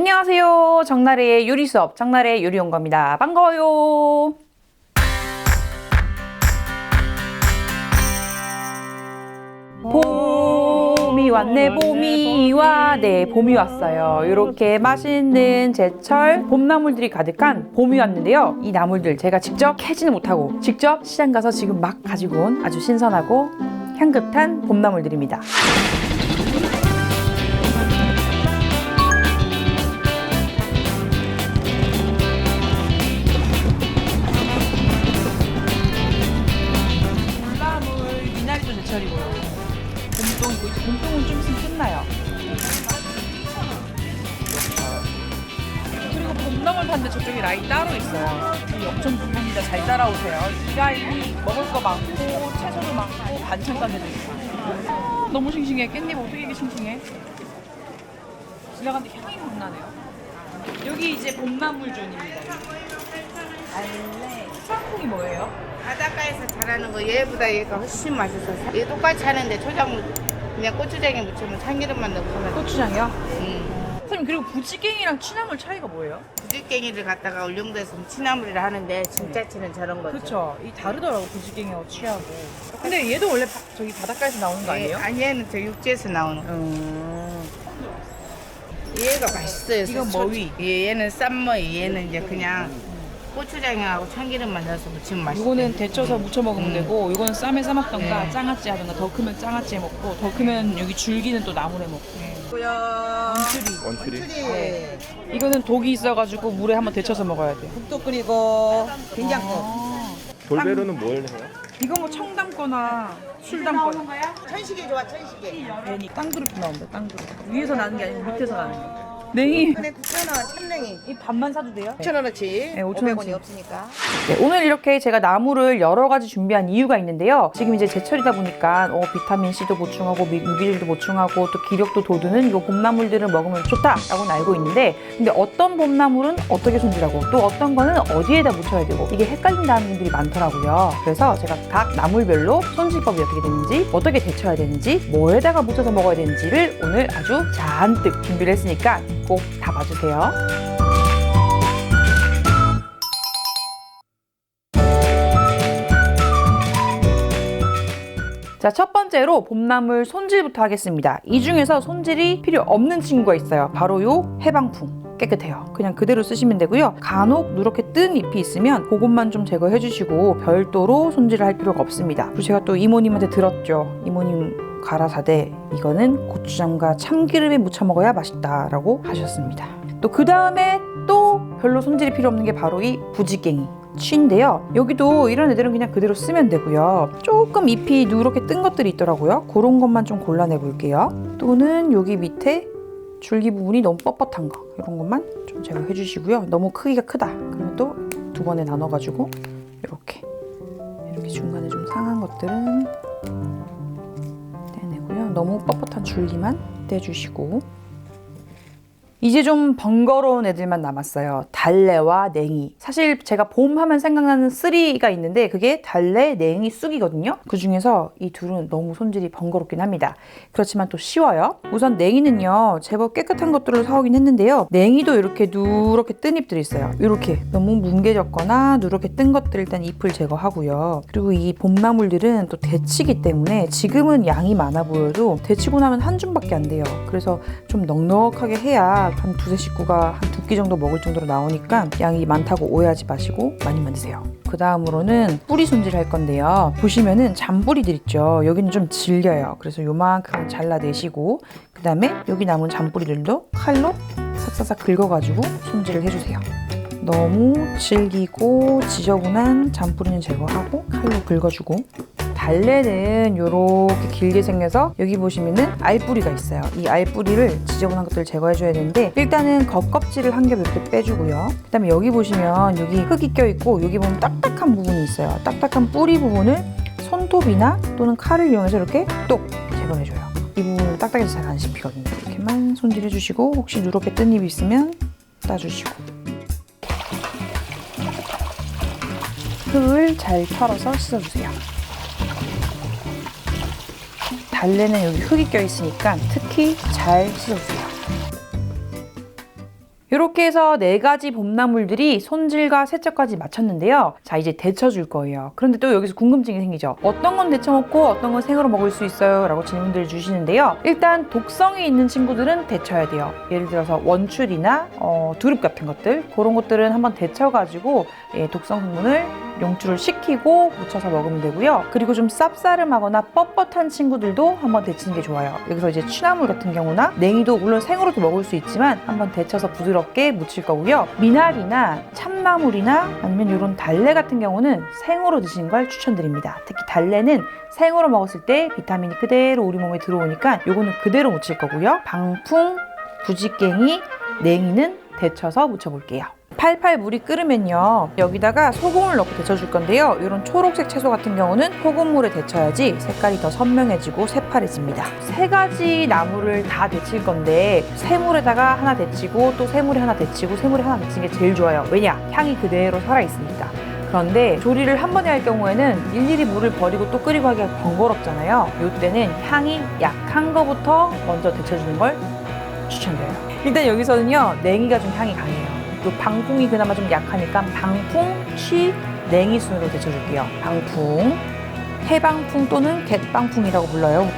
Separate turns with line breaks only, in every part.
안녕하세요. 정나래의 요리 수업, 정나래의 요리 온 겁니다. 반가워요. 봄이 왔네, 봄이 왔네, 봄이 왔어요. 이렇게 맛있는 제철 봄나물들이 가득한 봄이 왔는데요. 이 나물들 제가 직접 캐지는 못하고 직접 시장 가서 지금 막 가지고 온 아주 신선하고 향긋한 봄나물들입니다. 제철이고요. 봄동이고 이제 봄동은 좀 있으면 끝나요. 그리고 봄나물 파는데 저쪽에 라인 따로 있어요. 엄청 붐붐니다. 잘 따라오세요. 이 라인이 먹을 거 많고 채소도 많고 반찬 가게도 있고. 너무 싱싱해. 깻잎 어떻게 이렇게 싱싱해? 지나가는데 향이 막 나네요. 여기 이제 봄나물존입니다. 알레. 쌍콩이 뭐예요?
바닷가에서 자라는 거 얘보다 얘가 훨씬 맛있어서 얘 똑같이 하는데 초장 그냥 고추장에 묻히면 참기름만 넣고 하면
고추장이요? 선생님 그리고 부지깽이랑 취나물 차이가 뭐예요?
부지깽이를 갖다가 울릉도에서 취나물이라 하는데 진짜 치는 저런 거죠.
그렇죠. 이 다르더라고 부지깽이하고 취하고. 근데 얘도 원래 저기 바닷가에서 나오는 거 아니에요?
아니 얘는 저 육지에서 나오는 거. 얘가 맛있어요.
이건 머위.
얘는 쌈머위. 얘는 이제 그냥 고추장하고 참기름만 넣어서 무치면 맛있어요.
이거는 데쳐서 무쳐 먹으면 되고, 이거는 쌈에 싸먹던가
네.
장아찌 하던가, 더 크면 장아찌 해 먹고, 더 크면 여기 줄기는 또 나물에 먹고.
원추리?
네. 이거는 독이 있어가지고 물에 한번 데쳐서 먹어야 돼.
국도 끓이고 된장국.
돌배로는 뭘 해요?
이거 뭐 청 담거나 술 담거나.
천식이 좋아 천식이.
괜히 땅두릅 나온다. 땅두릅. 위에서 나는 게 아니고 밑에서 나는 거. 냉이.
근데 국도는 참냉이.
이 반만 사도 돼요?
5,000원어치.
네, 5,000원어치.
500원이 없으니까.
네, 오늘 이렇게 제가 나물을 여러 가지 준비한 이유가 있는데요. 지금 이제 제철이다 보니까 비타민C도 보충하고 무기질도 보충하고 또 기력도 돋우는 이 봄나물들을 먹으면 좋다라고는 알고 있는데, 근데 어떤 봄나물은 어떻게 손질하고 또 어떤 거는 어디에다 묻혀야 되고 이게 헷갈린다는 분들이 많더라고요. 그래서 제가 각 나물별로 손질법이 어떻게 되는지, 어떻게 데쳐야 되는지, 뭐에다가 묻혀서 먹어야 되는지를 오늘 아주 잔뜩 준비를 했으니까 꼭 다 봐주세요. 자, 첫 번째로 봄나물 손질부터 하겠습니다. 이 중에서 손질이 필요 없는 친구가 있어요. 바로 요 해방풍. 깨끗해요. 그냥 그대로 쓰시면 되고요. 간혹 누렇게 뜬 잎이 있으면 그것만 좀 제거해 주시고 별도로 손질을 할 필요가 없습니다. 그리고 제가 또 이모님한테 들었죠. 이모님 가라사대 이거는 고추장과 참기름에 무쳐 먹어야 맛있다라고 하셨습니다. 또 그 다음에 또 별로 손질이 필요 없는 게 바로 이 부지깽이 취인데요. 여기도 이런 애들은 그냥 그대로 쓰면 되고요. 조금 잎이 누렇게 뜬 것들이 있더라고요. 그런 것만 좀 골라내 볼게요. 또는 여기 밑에 줄기 부분이 너무 뻣뻣한 거, 이런 것만 좀 제거해 주시고요. 너무 크기가 크다 그러면 또 두 번에 나눠 가지고 이렇게 중간에 좀 상한 것들은 떼내고요. 너무 뻣뻣한 줄기만 떼주시고, 이제 좀 번거로운 애들만 남았어요. 달래와 냉이. 사실 제가 봄 하면 생각나는 쓰리가 있는데 그게 달래, 냉이, 쑥이거든요. 그 중에서 이 둘은 너무 손질이 번거롭긴 합니다. 그렇지만 또 쉬워요. 우선 냉이는요, 제법 깨끗한 것들을 사오긴 했는데요. 냉이도 이렇게 누렇게 뜬 잎들이 있어요. 이렇게 너무 뭉개졌거나 누렇게 뜬 것들 일단 잎을 제거하고요. 그리고 이 봄나물들은 또 데치기 때문에 지금은 양이 많아 보여도 데치고 나면 한 줌밖에 안 돼요. 그래서 좀 넉넉하게 해야 한 두세 식구가 한 두 끼 정도 먹을 정도로 나오니까 양이 많다고 오해하지 마시고 많이만 드세요. 그 다음으로는 뿌리 손질 할 건데요. 보시면은 잔뿌리들 있죠. 여기는 좀 질겨요. 그래서 요만큼 잘라내시고, 그 다음에 여기 남은 잔뿌리들도 칼로 싹싹싹 긁어가지고 손질을 해주세요. 너무 질기고 지저분한 잔뿌리는 제거하고 칼로 긁어주고, 달래는 이렇게 길게 생겨서 여기 보시면은 알뿌리가 있어요. 이 알뿌리를 지저분한 것들을 제거해줘야 되는데, 일단은 겉껍질을 한 겹 이렇게 빼주고요. 그 다음에 여기 보시면 여기 흙이 껴있고 여기 보면 딱딱한 부분이 있어요. 딱딱한 뿌리 부분을 손톱이나 또는 칼을 이용해서 이렇게 똑 제거해줘요. 이 부분은 딱딱해서 잘 안 씹히거든요. 이렇게만 손질해주시고, 혹시 누렇게 뜬 잎이 있으면 따주시고, 흙을 잘 털어서 씻어주세요. 달래는 여기 흙이 껴있으니까 특히 잘 씻어주세요. 이렇게 해서 4가지 봄나물들이 손질과 세척까지 마쳤는데요. 자, 이제 데쳐줄 거예요. 그런데 또 여기서 궁금증이 생기죠. 어떤 건 데쳐 먹고 어떤 건 생으로 먹을 수 있어요? 라고 질문들을 주시는데요. 일단 독성이 있는 친구들은 데쳐야 돼요. 예를 들어서 원추리나 두릅 같은 것들, 그런 것들은 한번 데쳐가지고 독성 성분을 용출을 시키고 묻혀서 먹으면 되고요. 그리고 좀 쌉싸름하거나 뻣뻣한 친구들도 한번 데치는 게 좋아요. 여기서 이제 취나물 같은 경우나 냉이도 물론 생으로도 먹을 수 있지만 한번 데쳐서 부드럽게 무칠 거고요. 미나리나 참나물이나 아니면 이런 달래 같은 경우는 생으로 드시는 걸 추천드립니다. 특히 달래는 생으로 먹었을 때 비타민이 그대로 우리 몸에 들어오니까 요거는 그대로 무칠 거고요. 방풍, 부지깽이, 냉이는 데쳐서 무쳐볼게요. 팔팔 물이 끓으면요, 여기다가 소금을 넣고 데쳐줄 건데요. 이런 초록색 채소 같은 경우는 소금물에 데쳐야지 색깔이 더 선명해지고 새파래집니다. 3가지 나물을 다 데칠 건데 새물에다가 하나 데치고 또 새물에 하나 데치고 새물에 하나 데치는 게 제일 좋아요. 왜냐? 향이 그대로 살아있으니까. 그런데 조리를 한 번에 할 경우에는 일일이 물을 버리고 또 끓이고 하기가 번거롭잖아요. 이때는 향이 약한 거부터 먼저 데쳐주는 걸 추천드려요. 일단 여기서는요, 냉이가 좀 향이 강해요. 또 방풍이 그나마 좀 약하니까 방풍, 취, 냉이 순으로 데쳐줄게요. 방풍, 해방풍 또는 갯방풍이라고 불러요.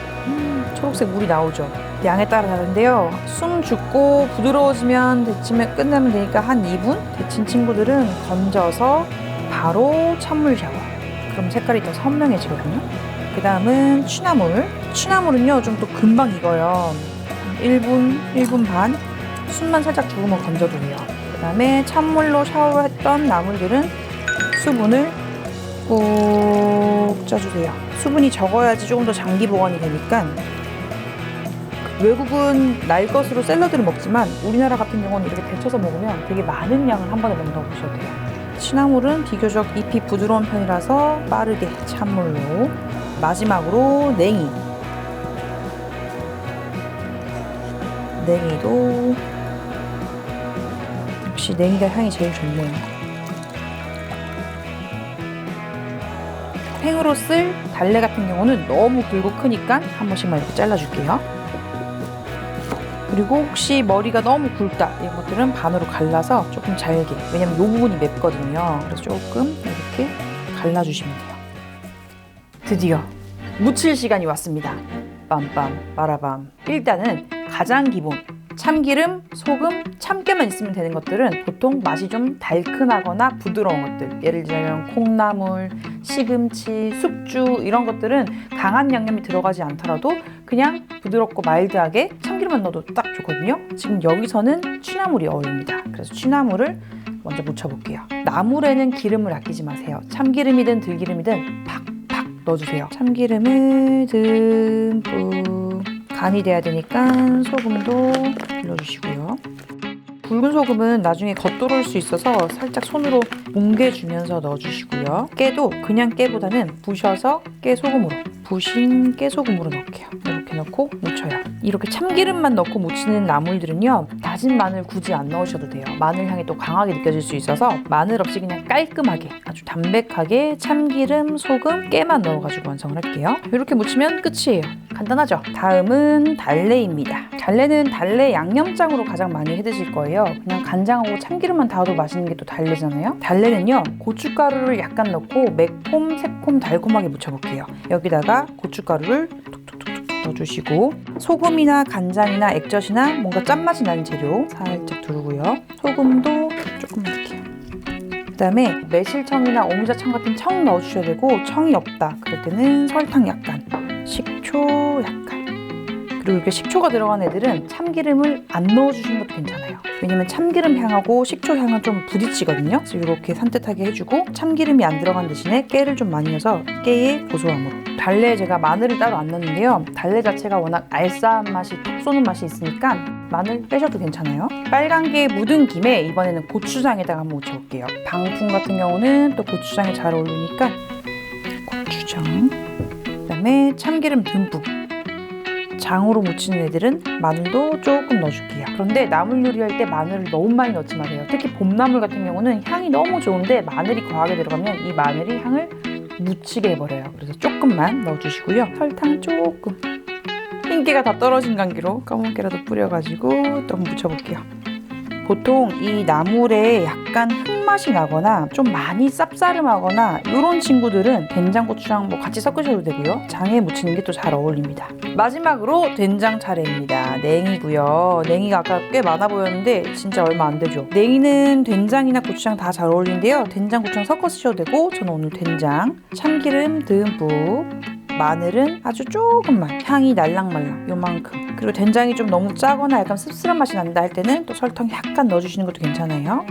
초록색 물이 나오죠. 양에 따라 다른데요. 숨 죽고 부드러워지면 데치면 끝나면 되니까 한 2분 데친 친구들은 건져서 바로 찬물 샤워. 그럼 색깔이 더 선명해지거든요. 그 다음은 취나물. 취나물은요, 좀 또 금방 익어요. 1분 반. 숨만 살짝 죽으면 건져도 돼요. 그 다음에 찬물로 샤워를 했던 나물들은 수분을 꾹 짜주세요. 수분이 적어야지 조금 더 장기 보관이 되니까. 외국은 날 것으로 샐러드를 먹지만 우리나라 같은 경우는 이렇게 데쳐서 먹으면 되게 많은 양을 한 번에 먹는다고 보셔도 돼요. 취나물은 비교적 잎이 부드러운 편이라서 빠르게 찬물로. 마지막으로 냉이. 냉이도 역시 냉이가 향이 제일 좋네요. 생으로 쓸 달래 같은 경우는 너무 굵고 크니까 한 번씩만 이렇게 잘라줄게요. 그리고 혹시 머리가 너무 굵다 이런 것들은 반으로 갈라서 조금 잘게, 왜냐면 이 부분이 맵거든요. 그래서 조금 이렇게 갈라주시면 돼요. 드디어 무칠 시간이 왔습니다. 빰빰 빠라밤. 일단은 가장 기본 참기름, 소금, 참깨만 있으면 되는 것들은 보통 맛이 좀 달큰하거나 부드러운 것들, 예를 들면 콩나물, 시금치, 숙주 이런 것들은 강한 양념이 들어가지 않더라도 그냥 부드럽고 마일드하게 참기름만 넣어도 딱 좋거든요. 지금 여기서는 취나물이 어울립니다. 그래서 취나물을 먼저 무쳐볼게요. 나물에는 기름을 아끼지 마세요. 참기름이든 들기름이든 팍팍 넣어주세요. 참기름을 듬뿍. 간이 돼야 되니까 소금도 눌러주시고요. 굵은 소금은 나중에 겉돌을 수 있어서 살짝 손으로 뭉개주면서 넣어주시고요. 깨도 그냥 깨보다는 부셔서 깨소금으로, 부신 깨소금으로 넣을게요. 이렇게 넣고 무쳐요. 이렇게 참기름만 넣고 무치는 나물들은요, 다진 마늘 굳이 안 넣으셔도 돼요. 마늘 향이 또 강하게 느껴질 수 있어서 마늘 없이 그냥 깔끔하게 아주 담백하게 참기름, 소금, 깨만 넣어가지고 완성을 할게요. 이렇게 무치면 끝이에요. 간단하죠? 다음은 달래입니다. 달래는 달래 양념장으로 가장 많이 해드실 거예요. 그냥 간장하고 참기름만 닿아도 맛있는 게 또 달래잖아요. 달래는요, 고춧가루를 약간 넣고 매콤, 새콤, 달콤하게 무쳐볼게요. 여기다가 고춧가루를 톡톡톡톡 넣어주시고 소금이나 간장이나 액젓이나 뭔가 짠맛이 나는 재료 살짝 두르고요. 소금도 조금 넣을게요. 그 다음에 매실청이나 오미자청 같은 청 넣어주셔야 되고, 청이 없다 그럴 때는 설탕 약간, 식초 약간. 그리고 이렇게 식초가 들어간 애들은 참기름을 안 넣어주시는 것도 괜찮아요. 왜냐면 참기름 향하고 식초 향은 좀 부딪히거든요. 그래서 이렇게 산뜻하게 해주고, 참기름이 안 들어간 대신에 깨를 좀 많이 넣어서 깨의 고소함으로. 달래에 제가 마늘을 따로 안 넣는데요. 달래 자체가 워낙 알싸한 맛이, 톡 쏘는 맛이 있으니까 마늘 빼셔도 괜찮아요. 빨간 게 묻은 김에 이번에는 고추장에다가 한번 묻혀볼게요. 방풍 같은 경우는 또 고추장에 잘 어울리니까 고추장. 그다음에 참기름 듬뿍. 장으로 무치는 애들은 마늘도 조금 넣어줄게요. 그런데 나물 요리할 때 마늘을 너무 많이 넣지 마세요. 특히 봄나물 같은 경우는 향이 너무 좋은데 마늘이 과하게 들어가면 이 마늘이 향을 묻히게 해버려요. 그래서 조금만 넣어주시고요. 설탕 조금. 흰기가 다 떨어진 감기로 검은깨라도 뿌려가지고 또 한번 무쳐볼게요. 보통 이 나물에 약간 흙맛이 나거나 좀 많이 쌉싸름하거나 이런 친구들은 된장고추장 뭐 같이 섞으셔도 되고요. 장에 무치는 게 또 잘 어울립니다. 마지막으로 된장 차례입니다. 냉이고요. 냉이가 아까 꽤 많아 보였는데 진짜 얼마 안 되죠. 냉이는 된장이나 고추장 다 잘 어울리는데요. 된장, 고추장 섞어 쓰셔도 되고 저는 오늘 된장, 참기름 듬뿍, 마늘은 아주 조금만, 향이 날랑말랑 요만큼. 그리고 된장이 좀 너무 짜거나 약간 씁쓸한 맛이 난다 할 때는 또 설탕 약간 넣어주시는 것도 괜찮아요.